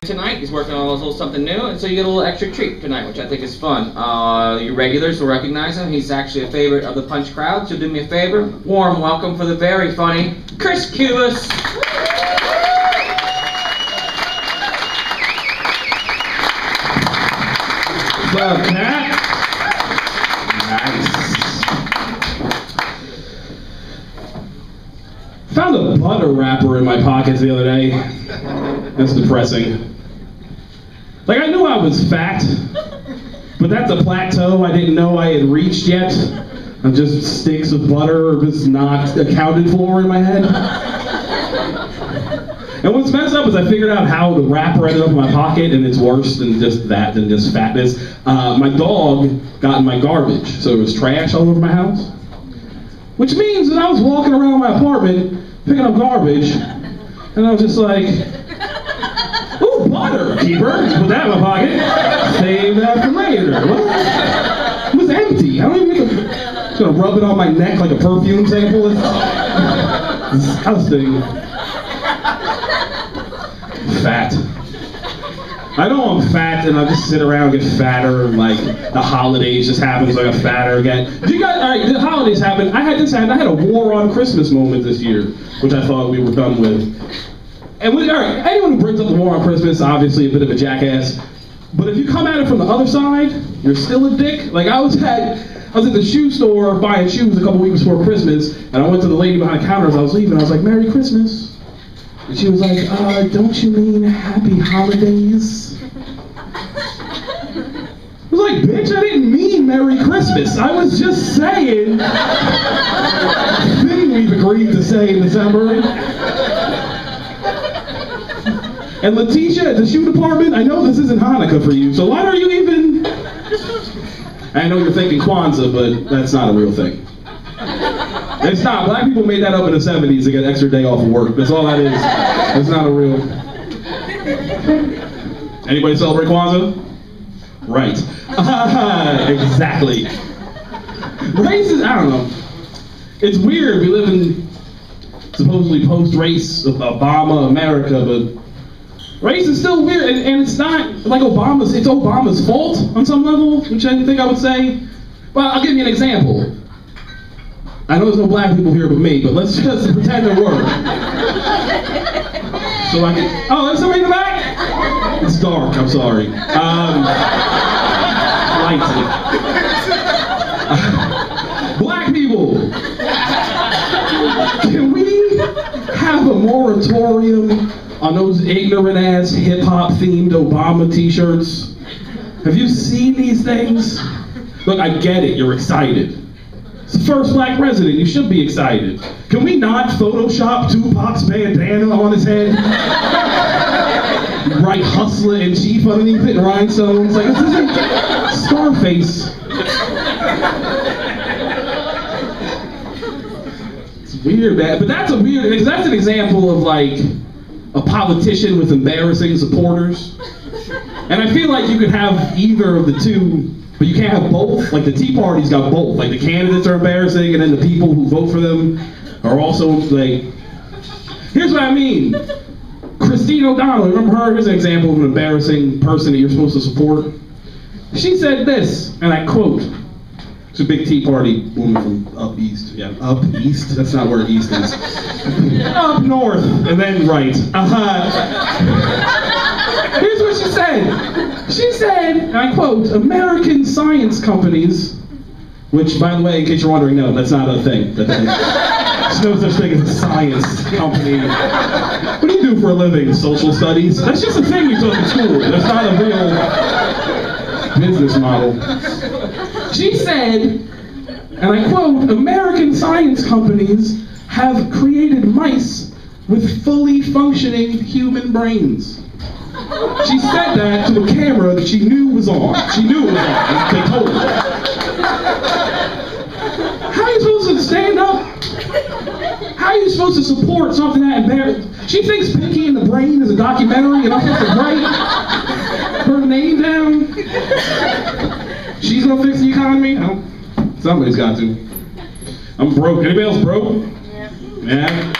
Tonight, he's working on a little something new, and so you get a little extra treat tonight, which I think is fun. Your regulars will recognize him. He's actually a favorite of the Punch crowd, so do me a favor. Warm welcome for the very funny Chris Cubas. What's up, Cat? Nice. Found a butter wrapper in my pockets the other day. That's depressing. Like, I knew I was fat, but that's a plateau I didn't know I had reached yet. I'm just sticks of butter just not accounted for in my head. And what's messed up is I figured out how the wrapper ended up in my pocket, and it's worse than just that, than just fatness. My dog got in my garbage, so there was trash all over my house. Which means that I was walking around my apartment, picking up garbage, and I was just like, ooh, butter, keeper. Put that in my pocket. Save that for later. What? It was empty. I don't even think I'm just gonna rub it on my neck like a perfume sample. It's disgusting. Fat. I know I'm fat, and I just sit around and get fatter, and like the holidays just happen, so I got fatter again. You guys, all right, the holidays happen. I had a war on Christmas moment this year, which I thought we were done with. And all right, anyone who brings up the war on Christmas, obviously a bit of a jackass. But if you come at it from the other side, you're still a dick. Like I was at the shoe store buying shoes a couple weeks before Christmas, and I went to the lady behind the counter as I was leaving. I was like, "Merry Christmas." And she was like, "Don't you mean Happy Holidays?" I was like, "Bitch, I didn't mean Merry Christmas. I was just saying the thing we've agreed to say in December." And Letitia at the shoe department, I know this isn't Hanukkah for you, so why are you even... I know you're thinking Kwanzaa, but that's not a real thing. It's not. Black people made that up in the 70s to get an extra day off of work. That's all that is. It's not a real... Anybody celebrate Kwanzaa? Right. Exactly. Race is, I don't know. It's weird. We live in supposedly post-race Obama America, but race is still weird, and it's not like it's Obama's fault on some level, which I think I would say. Well, I'll give you an example. I know there's no black people here but me, but let's just pretend there were. So I can, oh, there's somebody in the back? It's dark, I'm sorry. Lights. Black people, can we have a moratorium on those ignorant-ass hip-hop themed Obama t-shirts? Have you seen these things? Look, I get it, you're excited. It's the first black president, you should be excited. Can we not Photoshop Tupac's bandana on his head? Write Hustler and Chief underneath it in rhinestones? Like, this isn't Scarface. It's weird, man. But that's an example of like, a politician with embarrassing supporters. And I feel like you could have either of the two, but you can't have both. Like the Tea Party's got both. Like the candidates are embarrassing, and then the people who vote for them are also like, here's what I mean. Christine O'Donnell, remember her? Here's an example of an embarrassing person that you're supposed to support. She said this, and I quote, it's a big Tea Party woman from up east. Yeah, up east? That's not where east is. Up north, and then right. Here's what she said. She said, and I quote, "American science companies," which, by the way, in case you're wondering, no, that's not a thing. There's no such thing as a science company. What do you do for a living? Social studies? That's just a thing you took in school. That's not a real business model. She said, and I quote, "American science companies have created mice with fully functioning human brains." She said that to a camera that she knew was on. She knew it was on. They told her. How are you supposed to stand up? How are you supposed to support something that embarrassing? She thinks Pinky and the Brain is a documentary and I'm supposed to write her name down? She's gonna fix the economy? No. Somebody's got to. I'm broke. Anybody else broke? Yeah.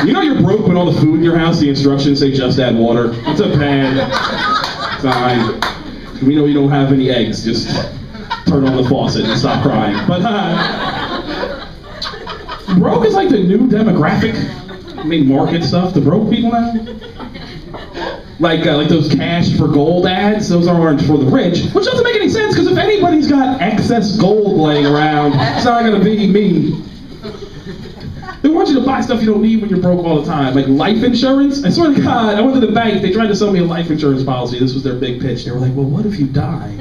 You know you're broke when all the food in your house, the instructions say just add water. It's a bad sign. We know you don't have any eggs. Just turn on the faucet and stop crying. But broke is like the new demographic. I mean, market stuff to broke people now. Like those cash for gold ads, those aren't for the rich, which doesn't make any sense because if anybody's got excess gold laying around, it's not gonna be me. They want you to buy stuff you don't need when you're broke all the time, like life insurance. I swear to God, I went to the bank, they tried to sell me a life insurance policy. This was their big pitch. They were like, well, what if you die?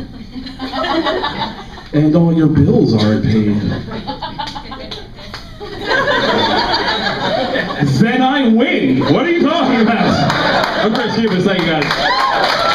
And all your bills aren't paid? Then I win. What are you talking about? I'm Chris Cubas. Thank you guys.